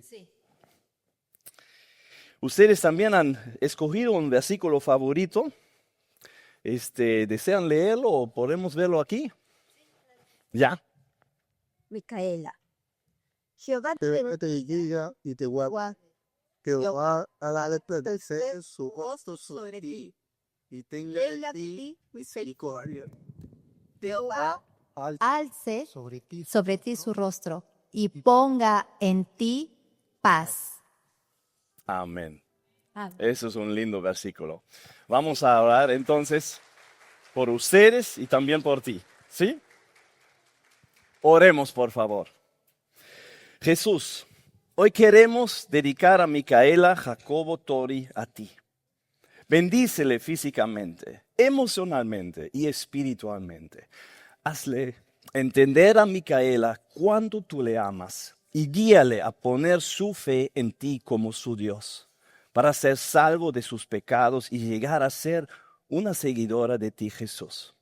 Sí. Ustedes también han escogido un versículo favorito. ¿Desean leerlo o podemos verlo aquí? Ya. Micaela. Jehová Te guía y te guarda. Jehová hará resplandecer su rostro sobre ti y tenga de ti misericordia. Jehová Alce alce sobre ti su rostro y ponga en ti paz. Amén. Amén. Eso es un lindo versículo. Vamos a orar entonces por ustedes y también por ti. ¿Sí? Oremos, por favor. Jesús, hoy queremos dedicar a Micaela Jacobo Tori a ti. Bendícele físicamente, emocionalmente y espiritualmente. Hazle entender a Micaela cuánto tú le amas y guíale a poner su fe en ti como su Dios, para ser salvo de sus pecados y llegar a ser una seguidora de ti, Jesús.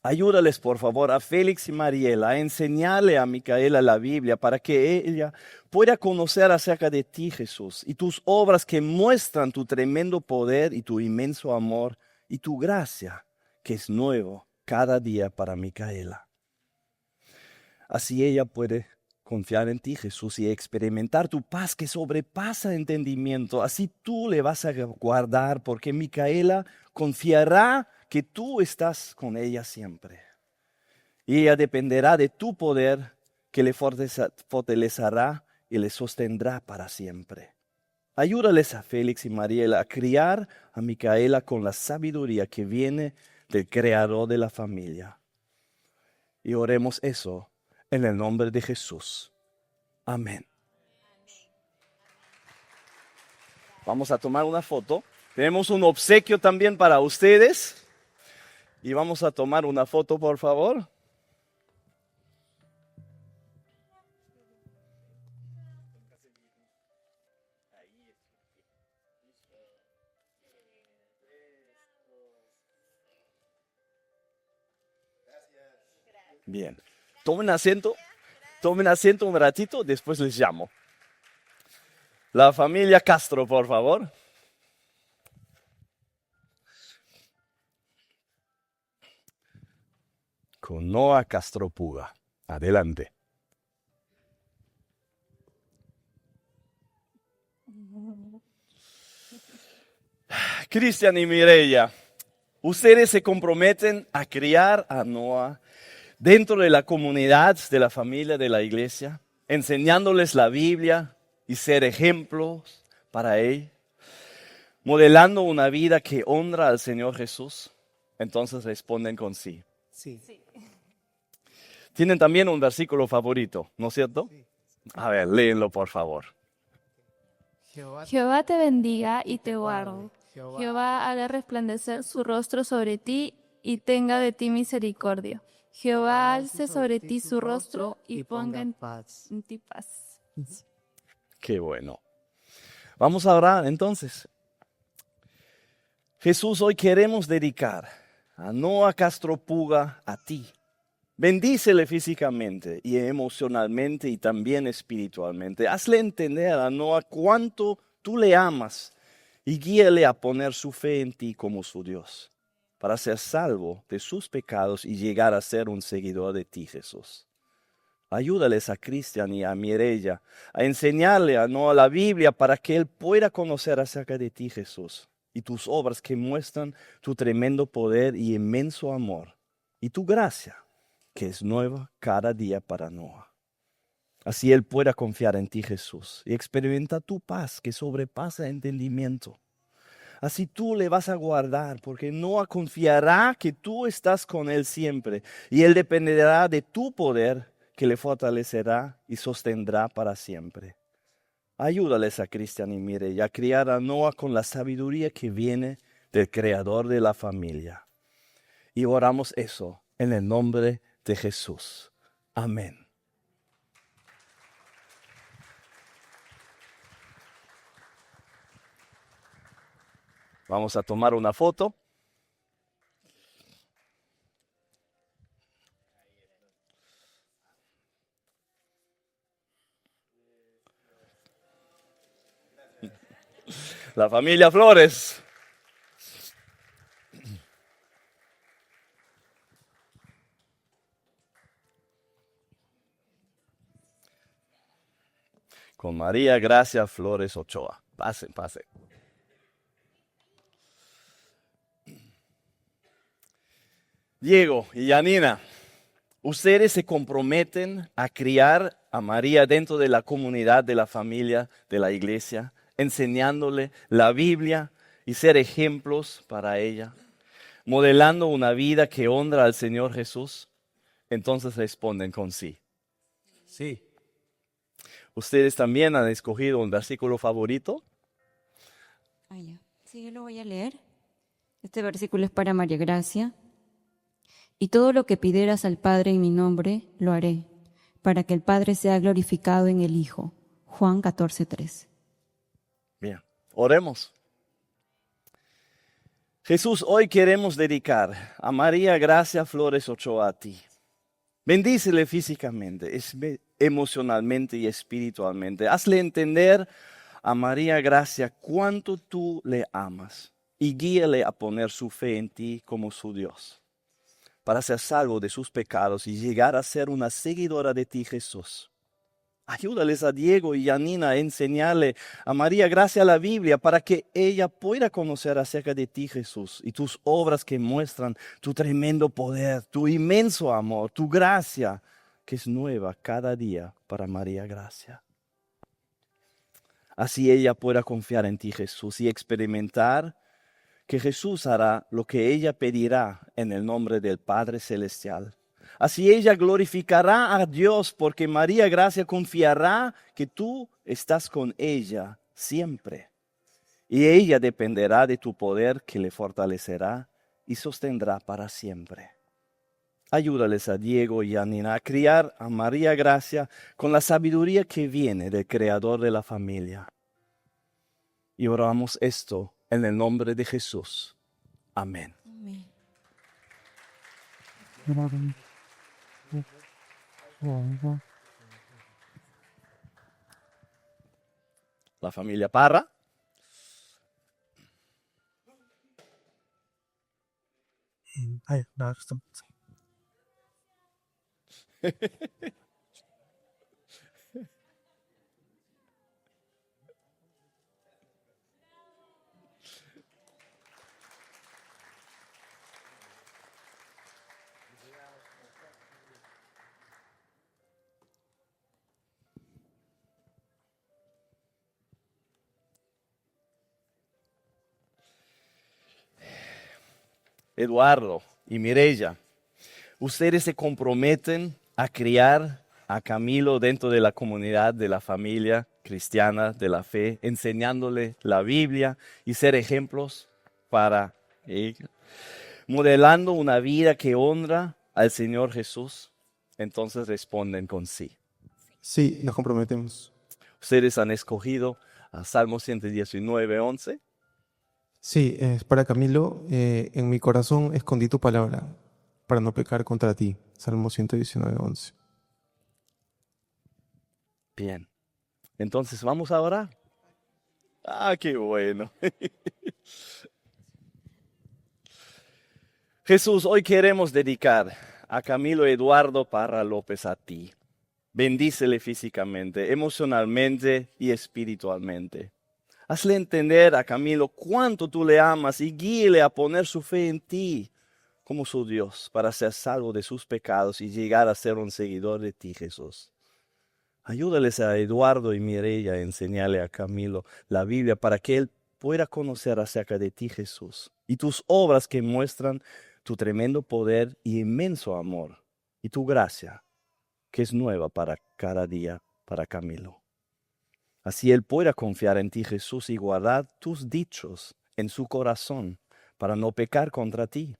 Ayúdales, por favor, a Félix y Mariela a enseñarle a Micaela la Biblia para que ella pueda conocer acerca de ti, Jesús, y tus obras que muestran tu tremendo poder y tu inmenso amor y tu gracia, que es nuevo cada día para Micaela. Así ella puede confiar en ti, Jesús, y experimentar tu paz que sobrepasa entendimiento. Así tú le vas a guardar, porque Micaela confiará que tú estás con ella siempre. Y ella dependerá de tu poder que le fortalecerá y le sostendrá para siempre. Ayúdales a Félix y Mariela a criar a Micaela con la sabiduría que viene del Creador de la familia. Y oremos eso en el nombre de Jesús. Amén. Vamos a tomar una foto. Tenemos un obsequio también para ustedes. Y vamos a tomar una foto, por favor. Bien. Tomen asiento un ratito, después les llamo. La familia Castro, por favor. Con Noah Castro Puga. Adelante. Cristian y Mireya, ustedes se comprometen a criar a Noah dentro de la comunidad de la familia de la iglesia, enseñándoles la Biblia y ser ejemplos para él, modelando una vida que honra al Señor Jesús. Entonces responden con sí. Sí. Tienen también un versículo favorito, ¿no es cierto? Sí. A ver, léenlo por favor. Jehová te bendiga y te guarde. Jehová haga resplandecer su rostro sobre ti y tenga de ti misericordia. Jehová alce sobre ti su rostro y ponga en ti paz. Qué bueno. Vamos a orar entonces. Jesús, hoy queremos dedicar a Noah Castro Puga a ti. Bendícele físicamente y emocionalmente y también espiritualmente. Hazle entender a Noah cuánto tú le amas y guíale a poner su fe en ti como su Dios, para ser salvo de sus pecados y llegar a ser un seguidor de ti, Jesús. Ayúdales a Cristian y a Mireya a enseñarle a Noah la Biblia para que él pueda conocer acerca de ti, Jesús, y tus obras que muestran tu tremendo poder y inmenso amor, y tu gracia, que es nueva cada día para Noah. Así él pueda confiar en ti, Jesús, y experimenta tu paz que sobrepasa entendimiento. Así tú le vas a guardar, porque Noah confiará que tú estás con él siempre, y él dependerá de tu poder que le fortalecerá y sostendrá para siempre. Ayúdales a Cristian y Mireya a criar a Noah con la sabiduría que viene del Creador de la familia. Y oramos eso en el nombre de Jesús. Amén. Vamos a tomar una foto. La familia Flores. Con María Gracia Flores Ochoa. Pasen, pasen. Diego y Yanina, ustedes se comprometen a criar a María dentro de la comunidad de la familia de la iglesia, enseñándole la Biblia y ser ejemplos para ella, modelando una vida que honra al Señor Jesús. Entonces responden con sí. Sí. ¿Ustedes también han escogido un versículo favorito? Sí, yo lo voy a leer. Este versículo es para María Gracia. Y todo lo que pidieras al Padre en mi nombre, lo haré, para que el Padre sea glorificado en el Hijo. Juan 14:3. Bien, oremos. Jesús, hoy queremos dedicar a María Gracia Flores Ochoa a ti. Bendícele físicamente, emocionalmente y espiritualmente. Hazle entender a María Gracia cuánto tú le amas y guíale a poner su fe en ti como su Dios, para ser salvo de sus pecados y llegar a ser una seguidora de ti, Jesús. Ayúdales a Diego y a Nina a enseñarle a María Gracia la Biblia para que ella pueda conocer acerca de ti, Jesús, y tus obras que muestran tu tremendo poder, tu inmenso amor, tu gracia, que es nueva cada día para María Gracia. Así ella pueda confiar en ti, Jesús, y experimentar que Jesús hará lo que ella pedirá en el nombre del Padre Celestial. Así ella glorificará a Dios porque María Gracia confiará que tú estás con ella siempre. Y ella dependerá de tu poder que le fortalecerá y sostendrá para siempre. Ayúdales a Diego y a Nina a criar a María Gracia con la sabiduría que viene del Creador de la familia. Y oramos esto en el nombre de Jesús. Amén. La familia Parra. Ay, no, esto- Eduardo y Mireya, ustedes se comprometen a criar a Camilo dentro de la comunidad de la familia cristiana de la fe, enseñándole la Biblia y ser ejemplos para ella, modelando una vida que honra al Señor Jesús. Entonces responden con sí. Sí, nos comprometemos. Ustedes han escogido a Salmo 119:11. Sí, es para Camilo. En mi corazón escondí tu palabra para no pecar contra ti. Salmo 119:11. Bien. Entonces, ¿vamos a orar? Ah, qué bueno. Jesús, hoy queremos dedicar a Camilo Eduardo Parra López a ti. Bendícele físicamente, emocionalmente y espiritualmente. Hazle entender a Camilo cuánto tú le amas y guíele a poner su fe en ti como su Dios para ser salvo de sus pecados y llegar a ser un seguidor de ti, Jesús. Ayúdales a Eduardo y Mireya a enseñarle a Camilo la Biblia para que él pueda conocer acerca de ti, Jesús, y tus obras que muestran tu tremendo poder y inmenso amor, y tu gracia, que es nueva para cada día para Camilo. Así él pueda confiar en ti, Jesús, y guardar tus dichos en su corazón para no pecar contra ti.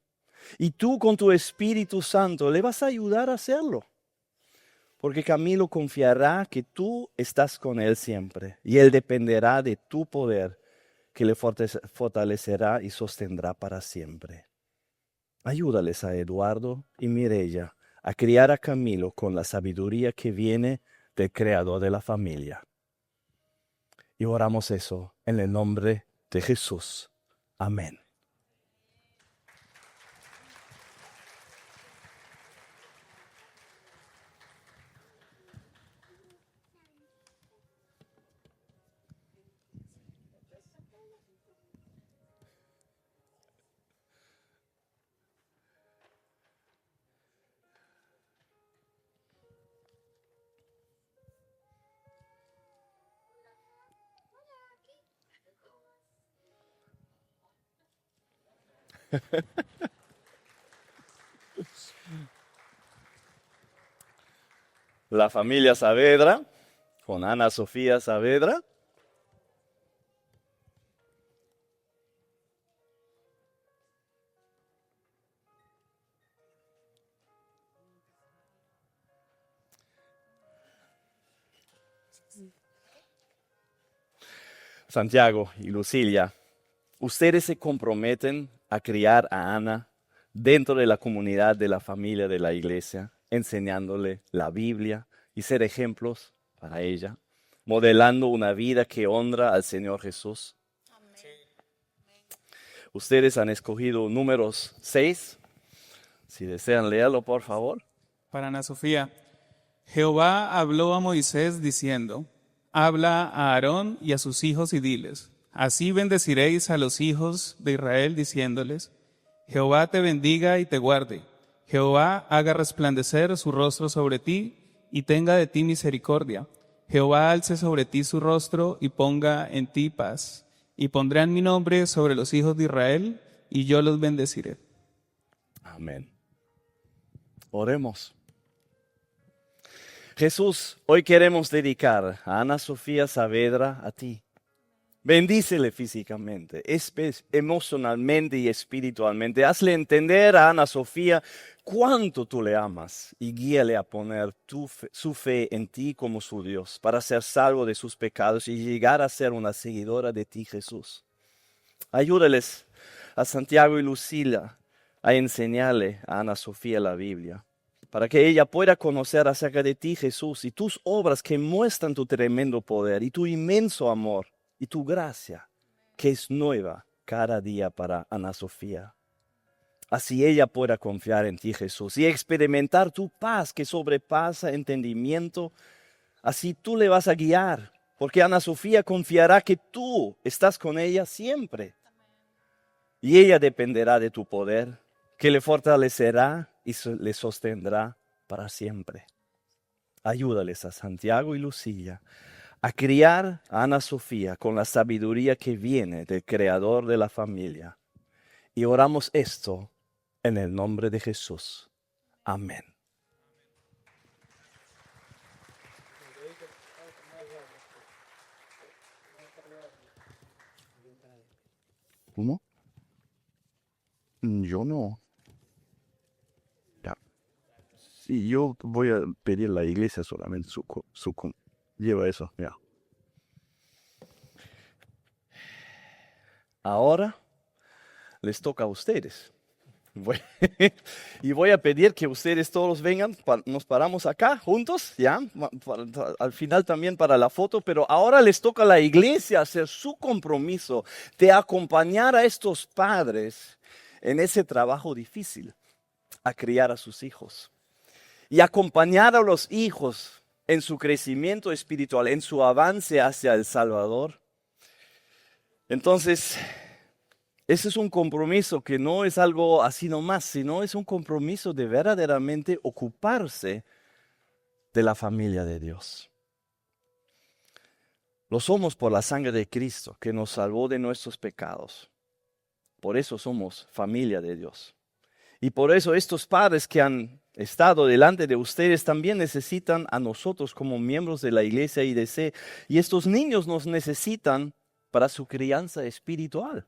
Y tú con tu Espíritu Santo le vas a ayudar a hacerlo. Porque Camilo confiará que tú estás con él siempre y él dependerá de tu poder que le fortalecerá y sostendrá para siempre. Ayúdales a Eduardo y Mireya a criar a Camilo con la sabiduría que viene del Creador de la familia. Y oramos eso en el nombre de Jesús. Amén. La familia Saavedra, con Ana Sofía Saavedra. Santiago y Lucilia, ustedes se comprometen a criar a Ana dentro de la comunidad de la familia de la iglesia, enseñándole la Biblia y ser ejemplos para ella, modelando una vida que honra al Señor Jesús. Ustedes han escogido números 6. Si desean leerlo, por favor. Para Ana Sofía, Jehová habló a Moisés diciendo, habla a Aarón y a sus hijos y diles, así bendeciréis a los hijos de Israel diciéndoles, Jehová te bendiga y te guarde, Jehová haga resplandecer su rostro sobre ti y tenga de ti misericordia, Jehová alce sobre ti su rostro y ponga en ti paz, y pondrán mi nombre sobre los hijos de Israel y yo los bendeciré. Amén. Oremos. Jesús, hoy queremos dedicar a Ana Sofía Saavedra a ti. Bendícele físicamente, emocionalmente y espiritualmente. Hazle entender a Ana Sofía cuánto tú le amas y guíale a poner su fe en ti como su Dios para ser salvo de sus pecados y llegar a ser una seguidora de ti, Jesús. Ayúdales a Santiago y Lucila a enseñarle a Ana Sofía la Biblia, para que ella pueda conocer acerca de ti, Jesús, y tus obras que muestran tu tremendo poder y tu inmenso amor y tu gracia, que es nueva cada día para Ana Sofía. Así ella pueda confiar en ti, Jesús, y experimentar tu paz que sobrepasa entendimiento. Así tú le vas a guiar, porque Ana Sofía confiará que tú estás con ella siempre. Y ella dependerá de tu poder, que le fortalecerá y le sostendrá para siempre. Ayúdales a Santiago y Lucía a criar a Ana Sofía con la sabiduría que viene del Creador de la familia. Y oramos esto en el nombre de Jesús. Amén. ¿Cómo? Yo no. Ya. Sí, yo voy a pedir a la iglesia solamente lleva eso, ya. Ahora les toca a ustedes. Y voy a pedir que ustedes todos vengan, nos paramos acá juntos, ya, al final también para la foto, pero ahora les toca a la iglesia hacer su compromiso de acompañar a estos padres en ese trabajo difícil, a criar a sus hijos y acompañar a los hijos en su crecimiento espiritual, en su avance hacia el Salvador. Entonces, ese es un compromiso que no es algo así nomás, sino es un compromiso de verdaderamente ocuparse de la familia de Dios. Lo somos por la sangre de Cristo que nos salvó de nuestros pecados. Por eso somos familia de Dios. Y por eso estos padres que han estado delante de ustedes también necesitan a nosotros como miembros de la iglesia IDC. Y estos niños nos necesitan para su crianza espiritual.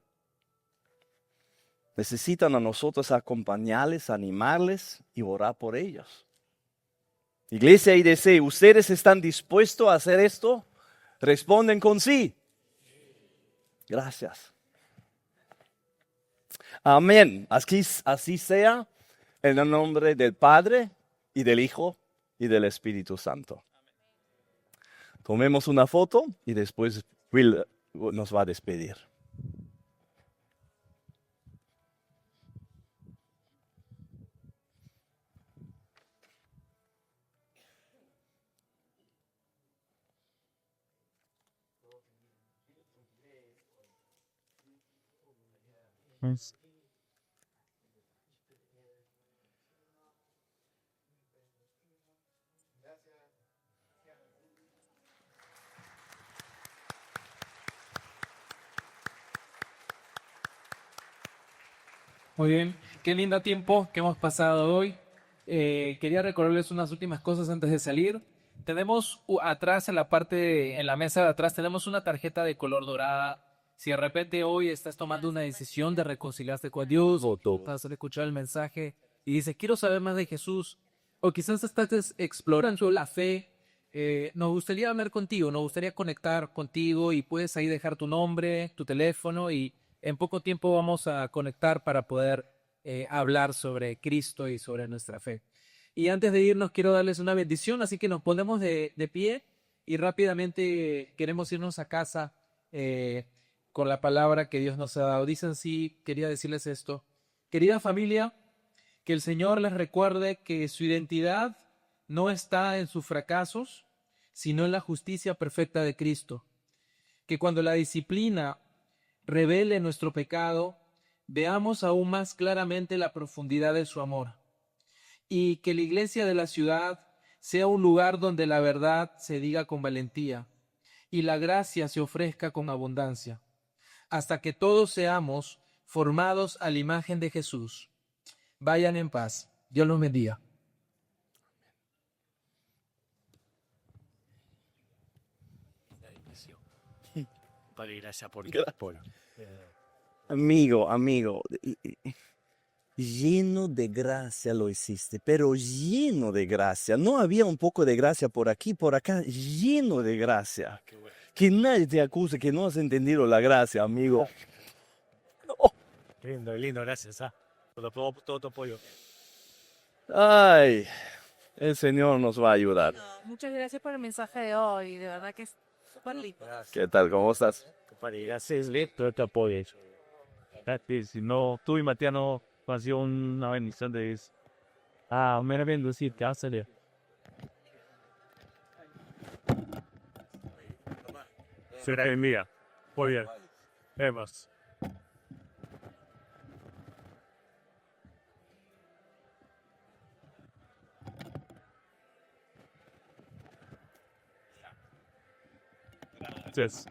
Necesitan a nosotros acompañarles, animarles y orar por ellos. Iglesia IDC, ¿ustedes están dispuestos a hacer esto? Responden con sí. Gracias. Amén. Así sea, en el nombre del Padre y del Hijo y del Espíritu Santo. Tomemos una foto y después Will nos va a despedir. Muy bien, qué lindo tiempo que hemos pasado hoy. Quería recordarles unas últimas cosas antes de salir. Tenemos atrás en la mesa de atrás, tenemos una tarjeta de color dorada. Si de repente hoy estás tomando una decisión de reconciliarte con Dios, o vas a escuchar el mensaje y dices, quiero saber más de Jesús, o quizás estás explorando la fe, nos gustaría hablar contigo, nos gustaría conectar contigo y puedes ahí dejar tu nombre, tu teléfono y En poco tiempo vamos a conectar para poder hablar sobre Cristo y sobre nuestra fe. Y antes de irnos quiero darles una bendición, así que nos ponemos de pie y rápidamente queremos irnos a casa con la palabra que Dios nos ha dado. Dicen así, quería decirles esto. Querida familia, que el Señor les recuerde que su identidad no está en sus fracasos, sino en la justicia perfecta de Cristo. Que cuando la disciplina revele nuestro pecado, veamos aún más claramente la profundidad de su amor. Y que la iglesia de la ciudad sea un lugar donde la verdad se diga con valentía y la gracia se ofrezca con abundancia, hasta que todos seamos formados a la imagen de Jesús. Vayan en paz. Dios los bendiga. Gracias por el apoyo. Amigo, lleno de gracia lo hiciste, pero lleno de gracia. No había un poco de gracia por aquí, por acá, lleno de gracia. Que nadie te acuse que no has entendido la gracia, amigo. Lindo, gracias. Todo tu apoyo. Ay, el Señor nos va a ayudar. Muchas gracias por el mensaje de hoy, de verdad que es súper lindo. ¿Qué tal? ¿Cómo estás? Gracias, todo tu apoyo. Gracias. Si no, tú y Matías no ha sido una bendición de eso. Me bendecir, ¿qué hace? Será en día. Muy bien. Vemos. Gracias.